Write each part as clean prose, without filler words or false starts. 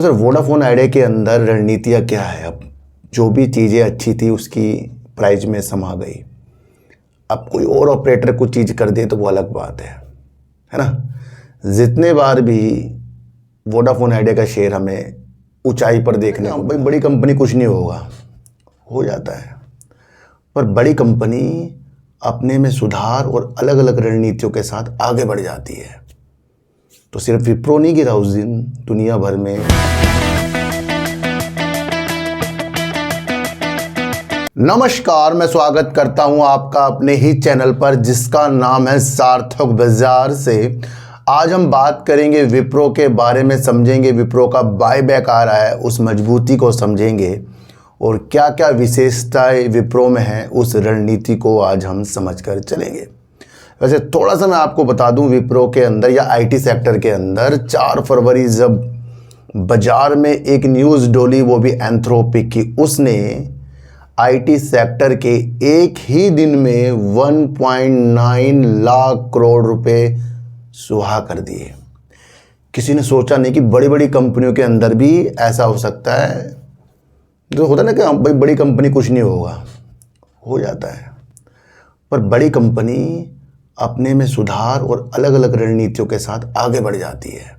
Sir Vodafone idea के अंदर रणनीतियाँ क्या है? अब जो भी चीज़ें अच्छी थी उसकी प्राइस में समा गई। अब कोई और ऑपरेटर कुछ चीज़ कर दे तो वो अलग बात है ना। जितने बार भी वोडाफोन आइडिया का शेयर हमें ऊंचाई पर देखने को, भाई बड़ी कंपनी कुछ नहीं होगा, हो जाता है, पर बड़ी कंपनी अपने में सुधार और अलग अलग रणनीतियों के साथ आगे बढ़ जाती है। तो सिर्फ विप्रो नहीं गिरा उस दिन, दुनिया भर में। नमस्कार, मैं स्वागत करता हूं आपका अपने ही चैनल पर जिसका नाम है सार्थक बाजार से। आज हम बात करेंगे विप्रो के बारे में, समझेंगे विप्रो का बायबैक आ रहा है, उस मजबूती को समझेंगे और क्या क्या विशेषताएं विप्रो में हैं, उस रणनीति को आज हम समझकर चलेंगे। वैसे थोड़ा सा मैं आपको बता दूं, विप्रो के अंदर या आईटी सेक्टर के अंदर 4 फरवरी जब बाजार में एक न्यूज़ डोली, वो भी एंथ्रोपिक की, उसने आईटी सेक्टर के एक ही दिन में 1.9 लाख करोड़ रुपए सुहा कर दिए। किसी ने सोचा नहीं कि बड़ी बड़ी कंपनियों के अंदर भी ऐसा हो सकता है। तो होता ना कि भाई बड़ी कंपनी कुछ नहीं होगा, हो जाता है, पर बड़ी कंपनी अपने में सुधार और अलग अलग रणनीतियों के साथ आगे बढ़ जाती है।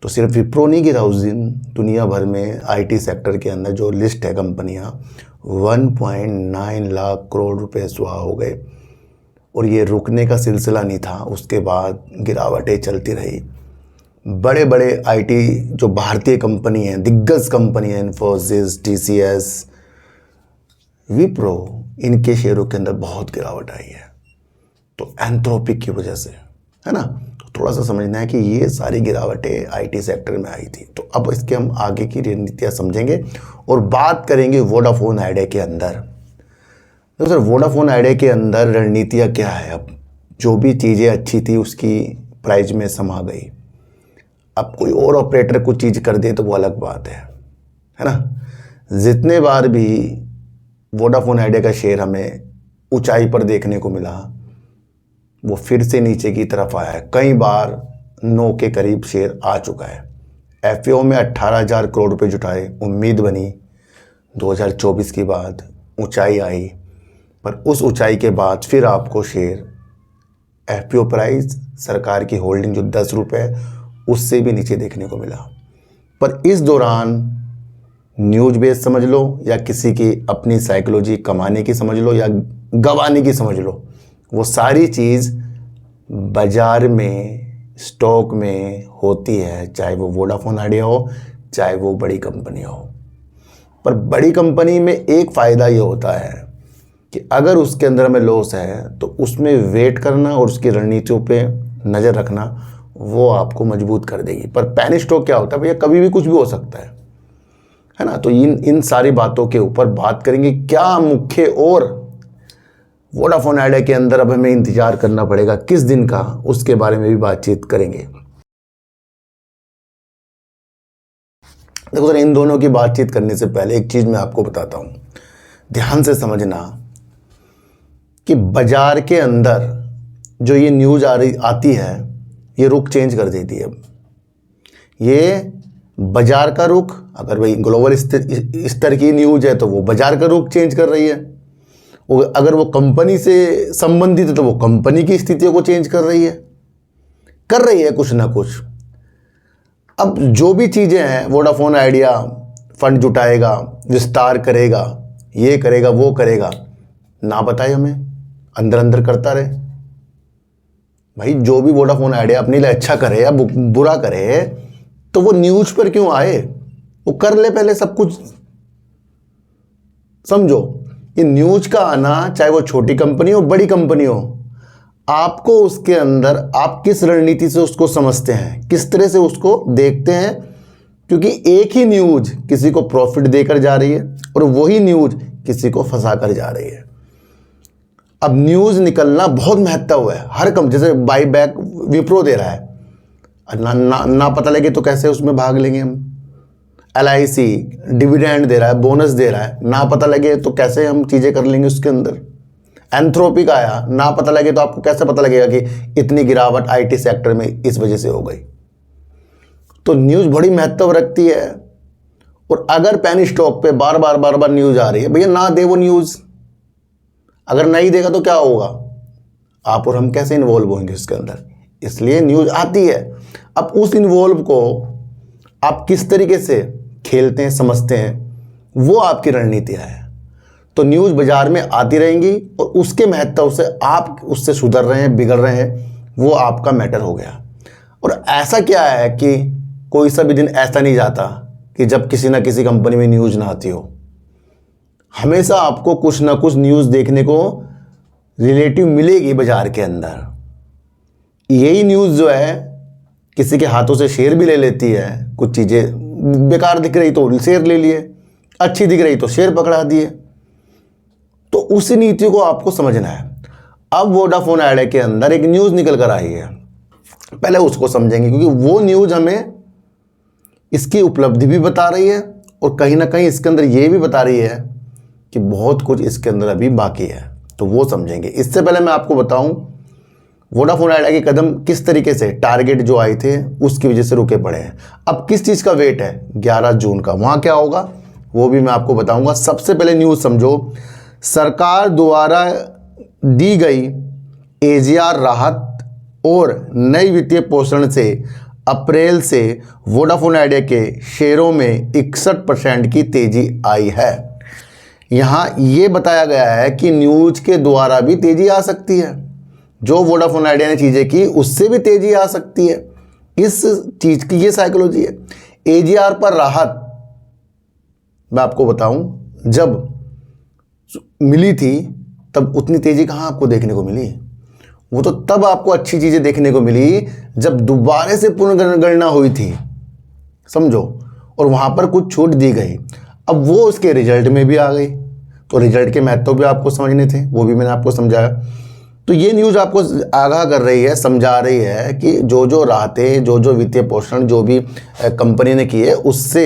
तो सिर्फ विप्रो नहीं गिरा उस दिन, दुनिया भर में आईटी सेक्टर के अंदर जो लिस्ट है कंपनियां, 1.9 लाख करोड़ रुपए सुहा हो गए। और ये रुकने का सिलसिला नहीं था, उसके बाद गिरावटें चलती रही। बड़े बड़े आईटी जो भारतीय कंपनी हैं, दिग्गज कंपनी हैं, इन्फोसिस, टीसीएस, विप्रो, इनके शेयरों के अंदर बहुत गिरावट आई है। तो एंथ्रोपिक की वजह से, है ना। तो थोड़ा सा समझना है कि ये सारी गिरावटें आईटी सेक्टर में आई थी। तो अब इसके हम आगे की रणनीतियाँ समझेंगे और बात करेंगे वोडाफोन आइडिया के अंदर। तो सर वोडाफोन आइडिया के अंदर रणनीतियाँ क्या है? अब जो भी चीज़ें अच्छी थी उसकी प्राइस में समा गई। अब कोई और ऑपरेटर कुछ चीज़ कर दे तो वो अलग बात है ना। जितने बार भी वोडाफोन आइडिया का शेयर हमें ऊंचाई पर देखने को मिला, वो फिर से नीचे की तरफ आया है। कई बार 9 के करीब शेयर आ चुका है। एफओ में 18,000 करोड़ रुपए जुटाए, उम्मीद बनी 2024 के बाद ऊंचाई आई, पर उस ऊंचाई के बाद फिर आपको शेयर एफओ प्राइस, सरकार की होल्डिंग जो 10 रुपये, उससे भी नीचे देखने को मिला। पर इस दौरान न्यूज बेस समझ लो या किसी की अपनी साइकोलॉजी कमाने की समझ लो या गंवाने की समझ लो, वो सारी चीज़ बाजार में, स्टॉक में होती है, चाहे वो वोडाफोन आइडिया हो, चाहे वो बड़ी कंपनी हो। पर बड़ी कंपनी में एक फ़ायदा ये होता है कि अगर उसके अंदर में लॉस है तो उसमें वेट करना और उसकी रणनीतियों पे नज़र रखना, वो आपको मजबूत कर देगी। पर पैनी स्टॉक क्या होता है भैया, कभी भी कुछ भी हो सकता है ना। तो इन सारी बातों के ऊपर बात करेंगे। क्या मुख्य और वोडाफोन आइडिया के अंदर अब हमें इंतजार करना पड़ेगा किस दिन का, उसके बारे में भी बातचीत करेंगे। देखो सर, इन दोनों की बातचीत करने से पहले एक चीज़ मैं आपको बताता हूँ, ध्यान से समझना कि बाजार के अंदर जो ये न्यूज़ आती है, ये रुख चेंज कर देती है। ये बाजार का रुख, अगर भाई ग्लोबल स्तर की न्यूज़ है तो वो बाजार का रुख चेंज कर रही है, और अगर वो कंपनी से संबंधित है तो वो कंपनी की स्थितियों को चेंज कर रही है कुछ ना कुछ। अब जो भी चीज़ें हैं, वोडाफोन आइडिया फंड जुटाएगा, विस्तार करेगा, ये करेगा, वो करेगा, ना बताए हमें, अंदर अंदर करता रहे। भाई जो भी वोडाफोन आइडिया अपने लिए अच्छा करे या बुरा करे, तो वो न्यूज़ पर क्यों आए? वो कर ले पहले सब कुछ, समझो। ये न्यूज़ का आना, चाहे वो छोटी कंपनी हो बड़ी कंपनी हो, आपको उसके अंदर आप किस रणनीति से उसको समझते हैं, किस तरह से उसको देखते हैं। क्योंकि एक ही न्यूज़ किसी को प्रॉफिट देकर जा रही है और वही न्यूज़ किसी को फंसा कर जा रही है। अब न्यूज़ निकलना बहुत महत्व है हर कंपनी। जैसे बाईबैक विप्रो दे रहा है, ना पता लगे तो कैसे उसमें भाग लेंगे हम। LIC डिविडेंड दे रहा है, बोनस दे रहा है, ना पता लगे तो कैसे हम चीज़ें कर लेंगे उसके अंदर। एंथ्रोपिक आया, ना पता लगे तो आपको कैसे पता लगेगा कि इतनी गिरावट आईटी सेक्टर में इस वजह से हो गई। तो न्यूज़ बड़ी महत्व रखती है। और अगर पेनी स्टॉक पे बार बार न्यूज़ आ रही है, भैया ना दे वो न्यूज़। अगर नहीं देगा तो क्या होगा, आप और हम कैसे इन्वॉल्व होंगे इसके अंदर। इसलिए न्यूज़ आती है। अब उस इन्वॉल्व को आप किस तरीके से खेलते हैं, समझते हैं, वो आपकी रणनीतियाँ है। तो न्यूज़ बाजार में आती रहेंगी और उसके महत्व से आप उससे सुधर रहे हैं, बिगड़ रहे हैं, वो आपका मैटर हो गया। और ऐसा क्या है कि कोई सा भी दिन ऐसा नहीं जाता कि जब किसी ना किसी कंपनी में न्यूज़ ना आती हो। हमेशा आपको कुछ ना कुछ न्यूज़ देखने को रिलेटिव मिलेगी बाजार के अंदर। यही न्यूज़ जो है किसी के हाथों से शेयर भी ले लेती है। कुछ चीज़ें बेकार दिख रही तो शेयर ले लिए, अच्छी दिख रही तो शेयर पकड़ा दिए। तो उस नीति को आपको समझना है। अब वोडाफोन आइडिया के अंदर एक न्यूज़ निकल कर आई है, पहले उसको समझेंगे, क्योंकि वो न्यूज़ हमें इसकी उपलब्धि भी बता रही है और कहीं ना कहीं इसके अंदर ये भी बता रही है कि बहुत कुछ इसके अंदर अभी बाकी है। तो वो समझेंगे। इससे पहले मैं आपको बताऊं वोडाफोन आइडिया के कदम किस तरीके से टारगेट जो आए थे उसकी वजह से रुके पड़े हैं। अब किस चीज़ का वेट है 11 जून का, वहाँ क्या होगा वो भी मैं आपको बताऊंगा। सबसे पहले न्यूज़ समझो, सरकार द्वारा दी गई एजीआर राहत और नई वित्तीय पोषण से अप्रैल से वोडाफोन आइडिया के शेयरों में 61% की तेजी आई है। यहाँ ये बताया गया है कि न्यूज़ के द्वारा भी तेजी आ सकती है। जो वोडाफोन आइडिया ने चीज़ें की उससे भी तेजी आ सकती है। इस चीज़ की ये साइकोलॉजी है। एजीआर पर राहत मैं आपको बताऊं, जब मिली थी तब उतनी तेज़ी कहाँ आपको देखने को मिली। वो तो तब आपको अच्छी चीज़ें देखने को मिली जब दोबारा से पुनर्गणना हुई थी, समझो, और वहाँ पर कुछ छूट दी गई। अब वो उसके रिजल्ट में भी आ गई। तो रिजल्ट के महत्व भी आपको समझने थे, वो भी मैंने आपको समझाया। तो ये न्यूज़ आपको आगाह कर रही है, समझा रही है कि जो राहतें, जो वित्तीय पोषण जो भी कंपनी ने की है उससे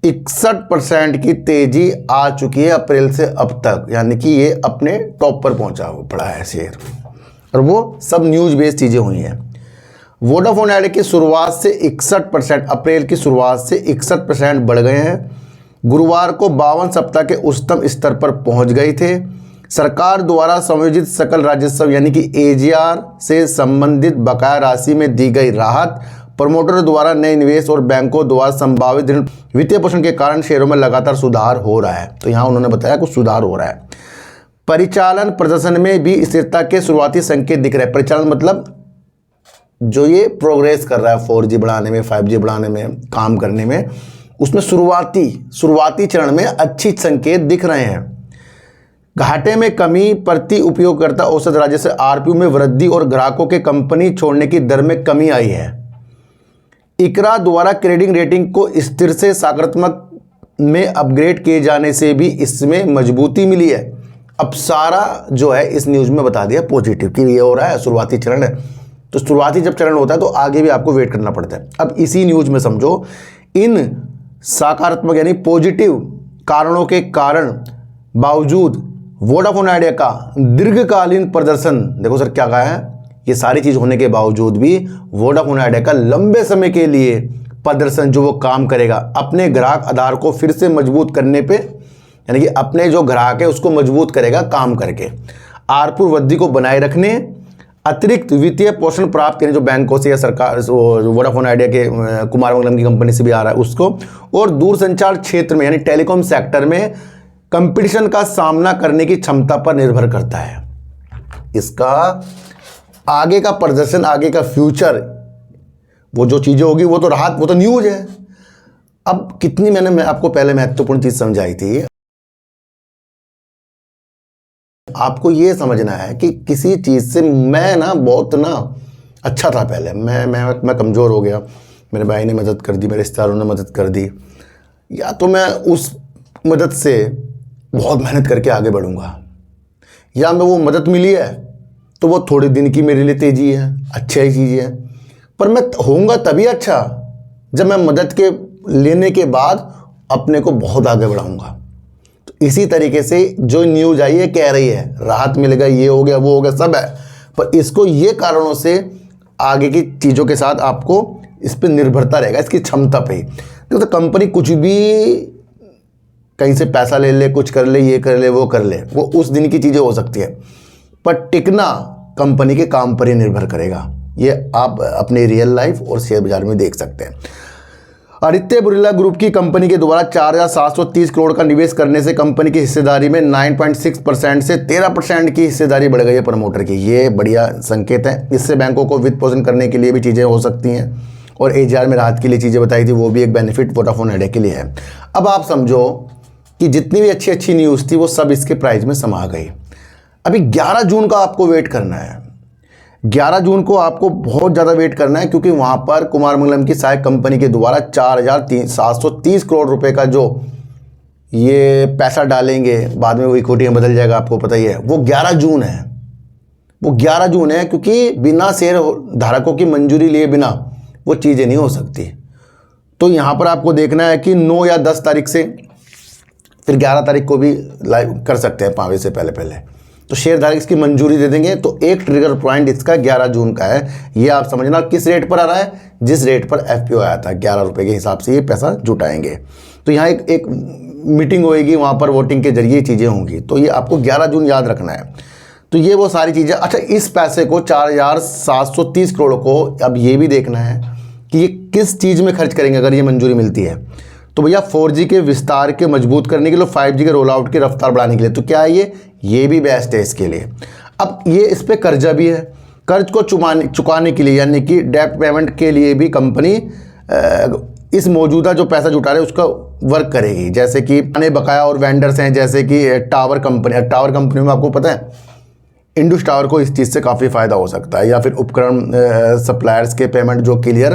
61% की तेजी आ चुकी है अप्रैल से अब तक। यानी कि ये अपने टॉप पर पहुंचा पड़ा है शेयर, और वो सब न्यूज़ बेस्ड चीज़ें हुई हैं। वोडाफोन आइडिया की शुरुआत से 61%, अप्रैल की शुरुआत से 61% बढ़ गए हैं। गुरुवार को 52 सप्ताह के उच्चतम स्तर पर पहुंच गए थे। सरकार द्वारा संयोजित सकल राजस्व यानी कि एजीआर से संबंधित बकाया राशि में दी गई राहत, प्रमोटर द्वारा नए निवेश और बैंकों द्वारा संभावित ऋण वित्तीय पोषण के कारण शेयरों में लगातार सुधार हो रहा है। तो यहाँ उन्होंने बताया कुछ सुधार हो रहा है। परिचालन प्रदर्शन में भी स्थिरता के शुरुआती संकेत दिख रहे हैं। परिचालन मतलब जो ये प्रोग्रेस कर रहा है 4G बढ़ाने में, 5G बढ़ाने में, काम करने में, उसमें शुरुआती चरण में अच्छी संकेत दिख रहे हैं। घाटे में कमी, प्रति उपयोगकर्ता औसत राजस्व आरपीयू में वृद्धि और ग्राहकों के कंपनी छोड़ने की दर में कमी आई है। इकरा द्वारा क्रेडिट रेटिंग को स्थिर से सकारात्मक में अपग्रेड किए जाने से भी इसमें मजबूती मिली है। अब सारा जो है इस न्यूज़ में बता दिया पॉजिटिव कि ये हो रहा है, शुरुआती चरण है। तो शुरुआती जब चरण होता है तो आगे भी आपको वेट करना पड़ता है। अब इसी न्यूज़ में समझो, इन सकारात्मक यानी पॉजिटिव कारणों के कारण बावजूद वोडाफोन आइडिया का दीर्घकालीन प्रदर्शन, देखो सर क्या कहा है, ये सारी चीज़ होने के बावजूद भी वोडाफोन आइडिया का लंबे समय के लिए प्रदर्शन जो वो काम करेगा अपने ग्राहक आधार को फिर से मजबूत करने पे, यानी कि अपने जो ग्राहक है उसको मजबूत करेगा काम करके, आरपू वृद्धि को बनाए रखने, अतिरिक्त वित्तीय पोषण प्राप्त करने जो बैंकों से या सरकार वोडाफोन आइडिया के कुमार मंगलम की कंपनी से भी आ रहा है उसको, और दूरसंचार क्षेत्र में यानी टेलीकॉम सेक्टर में कंपटीशन का सामना करने की क्षमता पर निर्भर करता है। इसका आगे का प्रदर्शन, आगे का फ्यूचर, वो जो चीज़ें होगी वो तो राहत, वो तो न्यूज़ है। अब कितनी मैं आपको पहले महत्वपूर्ण चीज़ समझाई थी, आपको ये समझना है कि किसी चीज़ से मैं ना बहुत ना अच्छा था पहले, मैं कमज़ोर हो गया, मेरे भाई ने मदद कर दी, मेरे रिश्तेदारों ने मदद कर दी, या तो मैं उस मदद से बहुत मेहनत करके आगे बढ़ूँगा, या मैं वो मदद मिली है तो वो थोड़े दिन की मेरे लिए तेज़ी है, अच्छी ही चीज़ है, पर मैं होऊंगा तभी अच्छा जब मैं मदद के लेने के बाद अपने को बहुत आगे बढ़ाऊँगा। तो इसी तरीके से जो न्यूज़ आई है कह रही है राहत मिलेगा, ये हो गया, वो हो गया, सब है, पर इसको ये कारणों से आगे की चीज़ों के साथ आपको इस पर निर्भरता रहेगा, इसकी क्षमता पे ही। तो कंपनी कुछ भी कहीं से पैसा ले ले, कुछ कर ले, ये कर ले, वो कर ले, वो उस दिन की चीज़ें हो सकती है, पर टिकना कंपनी के काम पर ही निर्भर करेगा। ये आप अपने रियल लाइफ और शेयर बाजार में देख सकते हैं। आदित्य बिरला ग्रुप की कंपनी के द्वारा 4,730 करोड़ का निवेश करने से कंपनी की हिस्सेदारी में 9.6% से 13% की हिस्सेदारी बढ़ गई है प्रमोटर की। ये बढ़िया संकेत है। इससे बैंकों को वित्त पोषण करने के लिए भी चीज़ें हो सकती हैं, और AGR में राहत के लिए चीज़ें बताई थी, वो भी एक बेनिफिट वोडाफोन आइडिया के लिए है। अब आप समझो कि जितनी भी अच्छी अच्छी न्यूज़ थी वो सब इसके प्राइस में समा गई। अभी 11 जून का आपको वेट करना है। 11 जून को आपको बहुत ज़्यादा वेट करना है, क्योंकि वहाँ पर कुमार मंगलम की सहायक कंपनी के द्वारा 4,730 करोड़ रुपए का जो ये पैसा डालेंगे, बाद में वो इक्विटी में बदल जाएगा, आपको पता ही है। वो 11 जून है, वो 11 जून है, क्योंकि बिना शेयर धारकों की मंजूरी लिए बिना वो चीज़ें नहीं हो सकती। तो यहाँ पर आपको देखना है कि 9 या 10 तारीख से, फिर 11 तारीख को भी लाइव कर सकते हैं पावे से पहले। तो शेयर धारक इसकी मंजूरी दे देंगे। तो एक ट्रिगर पॉइंट इसका 11 जून का है। ये आप समझना किस रेट पर आ रहा है, जिस रेट पर FPO आया था 11 रुपये के हिसाब से ये पैसा जुटाएंगे। तो यहाँ एक मीटिंग होएगी, वहाँ पर वोटिंग के जरिए चीज़ें होंगी। तो ये आपको 11 जून याद रखना है। तो ये वो सारी चीज़ें। अच्छा, इस पैसे को 4,730 करोड़ को अब ये भी देखना है कि ये किस चीज़ में खर्च करेंगे अगर ये मंजूरी मिलती है। तो भैया 4G के विस्तार के मजबूत करने के लिए, 5G के रोल आउट की रफ्तार बढ़ाने के लिए। तो क्या है ये भी बेस्ट है इसके लिए। अब ये इस पे कर्जा भी है, कर्ज को चुकाने के लिए, यानी कि डेट पेमेंट के लिए भी कंपनी इस मौजूदा जो पैसा जुटा रहे हैं उसका वर्क करेगी। जैसे कि पुराने बकाया और वेंडर्स हैं, जैसे कि टावर कंपनी में आपको पता है इंडस टावर को इस चीज़ से काफ़ी फ़ायदा हो सकता है, या फिर उपकरण सप्लायर्स के पेमेंट जो क्लियर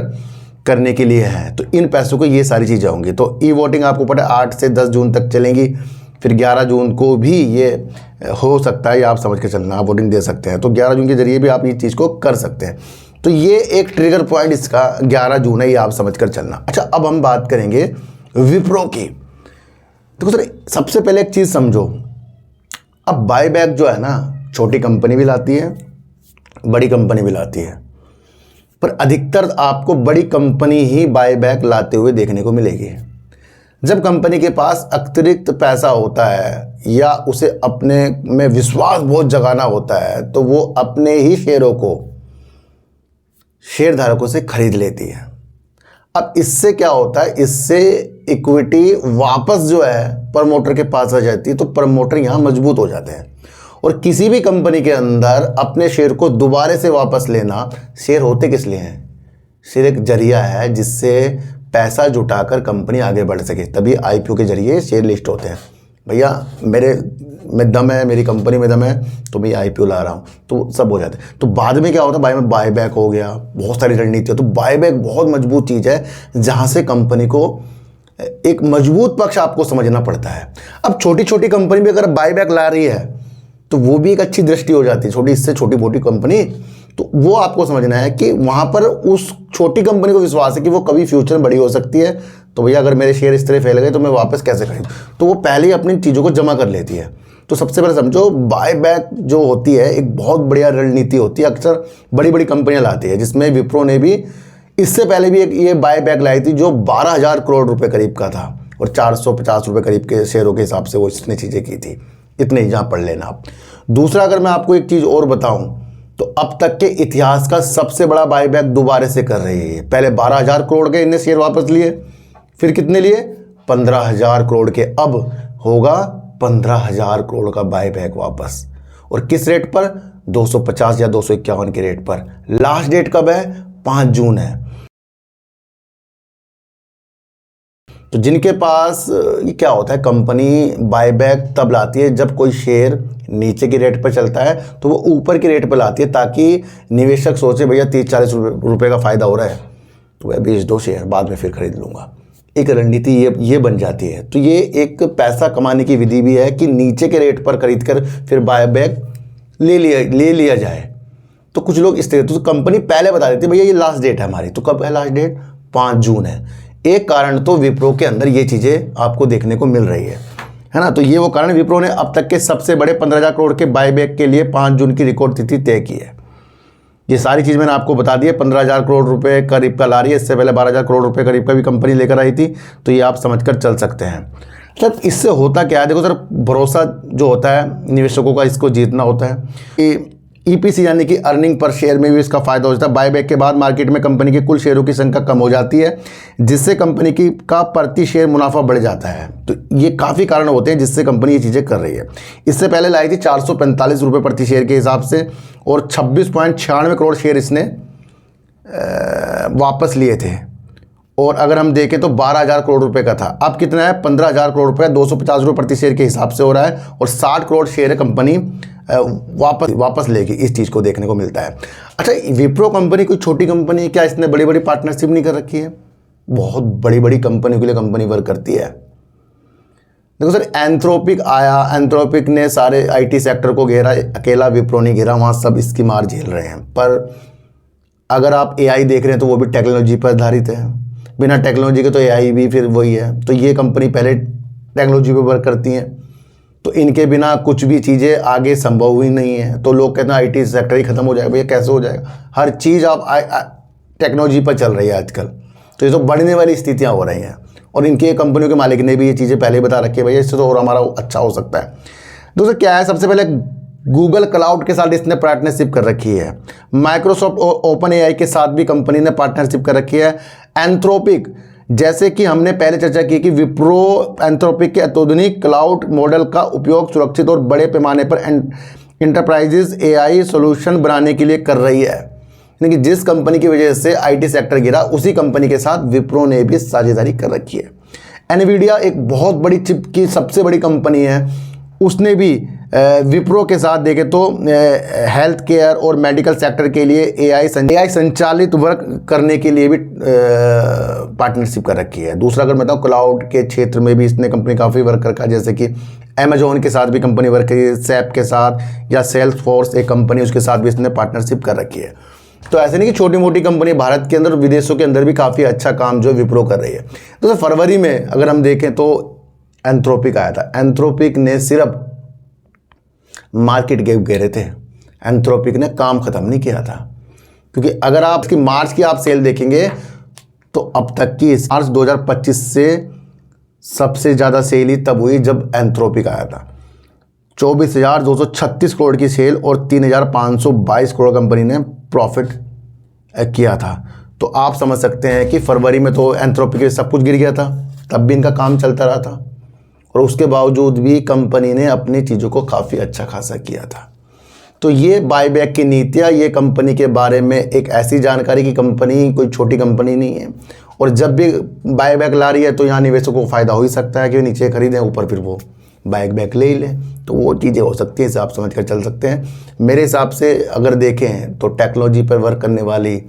करने के लिए है। तो इन पैसों को ये सारी चीज़ें होंगी। तो ई वोटिंग आपको पता है 8 से 10 जून तक चलेंगी, फिर 11 जून को भी ये हो सकता है, ये आप समझ के चलना, आप वोटिंग दे सकते हैं। तो 11 जून के जरिए भी आप ये चीज़ को कर सकते हैं। तो ये एक ट्रिगर पॉइंट इसका 11 जून है, ये आप समझ कर चलना। अच्छा, अब हम बात करेंगे विप्रो की। तो सर सबसे पहले एक चीज़ समझो, अब बायबैक जो है ना, छोटी कंपनी भी लाती है, बड़ी कंपनी भी लाती है, पर अधिकतर आपको बड़ी कंपनी ही बायबैक लाते हुए देखने को मिलेगी। जब कंपनी के पास अतिरिक्त पैसा होता है या उसे अपने में विश्वास बहुत जगाना होता है, तो वो अपने ही शेयरों को शेयर धारकों से खरीद लेती है। अब इससे क्या होता है, इससे इक्विटी वापस जो है प्रमोटर के पास आ जाती है। तो प्रमोटर यहाँ मजबूत हो जाते हैं। और किसी भी कंपनी के अंदर अपने शेयर को दोबारा से वापस लेना, शेयर होते किस लिए हैं? शेयर एक जरिया है जिससे पैसा जुटाकर कंपनी आगे बढ़ सके, तभी IPO के जरिए शेयर लिस्ट होते हैं। भैया मेरे में दम है, मेरी कंपनी में दम है, तो मैं IPO ला रहा हूँ, तो सब हो जाता है। तो बाद में क्या होता है, भाई में बायबैक हो गया, बहुत सारी रणनीति है। तो बायबैक बहुत मजबूत चीज़ है, जहाँ से कंपनी को एक मजबूत पक्ष आपको समझना पड़ता है। अब छोटी छोटी कंपनी भी अगर बायबैक ला रही है तो वो भी एक अच्छी दृष्टि हो जाती है, छोटी इससे छोटी मोटी कंपनी। तो वो आपको समझना है कि वहाँ पर उस छोटी कंपनी को विश्वास है कि वो कभी फ्यूचर में बड़ी हो सकती है। तो भैया अगर मेरे शेयर इस तरह फैल गए तो मैं वापस कैसे खरीदूँ, तो वो पहले ही अपनी चीज़ों को जमा कर लेती है। तो सबसे पहले समझो, बायबैक जो होती है एक बहुत बढ़िया रणनीति होती है, अक्सर बड़ी बड़ी कंपनियाँ लाती है, जिसमें विप्रो ने भी इससे पहले भी एक ये बायबैक लाई थी जो 12,000 करोड़ रुपये करीब का था, और 450 रुपये करीब के शेयरों के हिसाब से वो इतनी चीज़ें की थी। इतने ही जहाँ पढ़ लेना आप। दूसरा, अगर मैं आपको एक चीज़ और बताऊं, तो अब तक के इतिहास का सबसे बड़ा बायबैक दोबारा से कर रही है। पहले 12,000 करोड़ के इन्हें शेयर वापस लिए, फिर कितने लिए, 15,000 करोड़ के। अब होगा 15,000 करोड़ का बायबैक वापस, और किस रेट पर, 250 या 251 के रेट पर। लास्ट डेट कब है, 5 जून है। तो जिनके पास ये क्या होता है, कंपनी बायबैक तब लाती है जब कोई शेयर नीचे की रेट पर चलता है, तो वो ऊपर की रेट पर लाती है, ताकि निवेशक सोचे भैया 30-40 रुपये का फ़ायदा हो रहा है, तो वह बेच दो शेयर, बाद में फिर खरीद लूँगा। एक रणनीति ये बन जाती है। तो ये एक पैसा कमाने की विधि भी है कि नीचे के रेट पर खरीद कर फिर बायबैक ले लिया जाए। तो कुछ लोग इस तरह, तो कंपनी पहले बता देती है भैया ये लास्ट डेट है हमारी। तो कब है लास्ट डेट, 5 जून है। एक कारण तो विप्रो के अंदर ये चीज़ें आपको देखने को मिल रही है ना। तो ये वो कारण, विप्रो ने अब तक के सबसे बड़े 15,000 करोड़ के बायबैक के लिए 5 जून की रिकॉर्ड तिथि तय की है। ये सारी चीज़ मैंने आपको बता दी है। 15,000 करोड़ रुपए करीब का ला रही है, इससे पहले 12,000 करोड़ रुपए करीब का भी कंपनी लेकर आई थी, तो ये आप समझकर चल सकते हैं। सर इससे होता क्या है, देखो सर, भरोसा जो होता है निवेशकों का, इसको जीतना होता है। ईपीसी यानी कि अर्निंग पर शेयर में भी इसका फायदा हो जाता है। बायबैक के बाद मार्केट में कंपनी के कुल शेयरों की संख्या कम हो जाती है, जिससे कंपनी का प्रति शेयर मुनाफा बढ़ जाता है। तो ये काफ़ी कारण होते हैं जिससे कंपनी ये चीज़ें कर रही है। इससे पहले लाई थी 445 रुपये प्रति शेयर के हिसाब से, और 26.96 करोड़ शेयर इसने वापस लिए थे। और अगर हम देखें तो 12,000 करोड़ रुपए का था, अब कितना है 15,000 करोड़ रुपए, 250 रुपये प्रति शेयर के हिसाब से हो रहा है, और 60 करोड़ शेयर कंपनी वापस लेगी। इस चीज़ को देखने को मिलता है। अच्छा, विप्रो कंपनी कोई छोटी कंपनी है क्या? इसने बड़ी बड़ी पार्टनरशिप नहीं कर रखी है? बहुत बड़ी बड़ी कंपनी के लिए कंपनी वर्क करती है। देखो सर, एंथ्रोपिक आया, एंथ्रोपिक ने सारे आईटी सेक्टर को घेरा, अकेला विप्रो नहीं घेरा, वहाँ सब इसकी मार झेल रहे हैं। पर अगर आप एआई देख रहे हैं तो वो भी टेक्नोलॉजी पर आधारित है, बिना टेक्नोलॉजी के तो एआई भी फिर वही है। तो ये कंपनी पहले टेक्नोलॉजी पर वर्क करती हैं, तो इनके बिना कुछ भी चीज़ें आगे संभव ही नहीं है। तो लोग कहते हैं आईटी सेक्टर ही खत्म हो जाएगा। भैया कैसे हो जाएगा? हर चीज़ आप टेक्नोलॉजी पर चल रही है आजकल, तो ये तो बढ़ने वाली स्थितियाँ हो रही हैं। और इनके कंपनियों के मालिक ने भी ये चीज़ें पहले बता रखी है, भैया इससे तो और हमारा अच्छा हो सकता है। दोस्तों क्या है, सबसे पहले गूगल क्लाउड के साथ इसने पार्टनरशिप कर रखी है। माइक्रोसॉफ्ट और ओपन एआई के साथ भी कंपनी ने पार्टनरशिप कर रखी है। एंथ्रोपिक, जैसे कि हमने पहले चर्चा की कि विप्रो एंथ्रोपिक के अत्याधुनिक क्लाउड मॉडल का उपयोग सुरक्षित और बड़े पैमाने पर इंटरप्राइजेज एआई सॉल्यूशन बनाने के लिए कर रही है। यानी कि जिस कंपनी की वजह से आईटी सेक्टर गिरा, उसी कंपनी के साथ विप्रो ने भी साझेदारी कर रखी है। एनवीडिया एक बहुत बड़ी चिप की सबसे बड़ी कंपनी है, उसने भी विप्रो के साथ देखे तो हेल्थ केयर और मेडिकल सेक्टर के लिए एआई संचालित वर्क करने के लिए भी पार्टनरशिप कर रखी है। दूसरा अगर मैं बताऊँ, क्लाउड के क्षेत्र में भी इसने कंपनी काफ़ी वर्क कर रखा है, जैसे कि अमेजोन के साथ भी कंपनी वर्क करी है, सैप के साथ, या सेल्सफोर्स एक कंपनी, उसके साथ भी इसने पार्टनरशिप कर रखी है। तो ऐसे नहीं कि छोटी मोटी कंपनी, भारत के अंदर विदेशों के अंदर भी काफ़ी अच्छा काम जो विप्रो कर रही है। तो फरवरी में अगर हम देखें तो एंथ्रोपिक आया था। एंथ्रोपिक ने सिर्फ मार्केट गैप घेरे थे, एंथ्रोपिक ने काम ख़त्म नहीं किया था। क्योंकि अगर आप इसकी मार्च की आप सेल देखेंगे तो अब तक की मार्च 2025 से सबसे ज़्यादा सेल ही तब हुई जब एंथ्रोपिक आया था। 24,236 करोड़ की सेल और 3,522 करोड़ कंपनी ने प्रॉफिट किया था। तो आप समझ सकते हैं कि फरवरी में तो एंथ्रोपिक में सब कुछ गिर गया था, तब भी इनका काम चलता रहा था, और उसके बावजूद भी कंपनी ने अपनी चीज़ों को काफ़ी अच्छा खासा किया था। तो ये बायबैक की नीतियाँ, ये कंपनी के बारे में एक ऐसी जानकारी कि कंपनी कोई छोटी कंपनी नहीं है, और जब भी बायबैक ला रही है तो यहाँ निवेशकों को फ़ायदा हो ही सकता है कि नीचे खरीदें, ऊपर फिर वो बायबैक ले ही लें। तो वो चीज़ें हो सकती हैं, इसे आप समझ कर चल सकते हैं। मेरे हिसाब से अगर देखें तो टेक्नोलॉजी पर वर्क करने वाली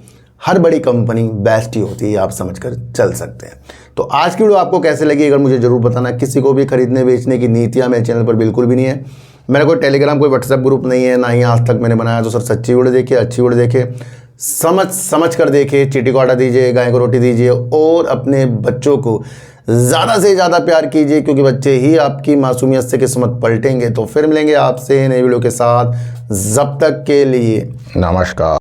हर बड़ी कंपनी बेस्ट ही होती है, आप समझकर चल सकते हैं। तो आज की वीडियो आपको कैसे लगी अगर मुझे ज़रूर बताना। किसी को भी खरीदने बेचने की नीतियाँ मेरे चैनल पर बिल्कुल भी नहीं है। मेरा कोई टेलीग्राम कोई व्हाट्सएप ग्रुप नहीं है, ना ही आज तक मैंने बनाया। तो सर सच्ची वीडियो देखिए, अच्छी वीडियो देखिए, समझ कर देखिए, चीटी को आटा दीजिए, गाय को रोटी दीजिए, और अपने बच्चों को ज़्यादा से ज़्यादा प्यार कीजिए, क्योंकि बच्चे ही आपकी मासूमियत से किस्मत पलटेंगे। तो फिर मिलेंगे आपसे नई वीडियो के साथ, जब तक के लिए नमस्कार।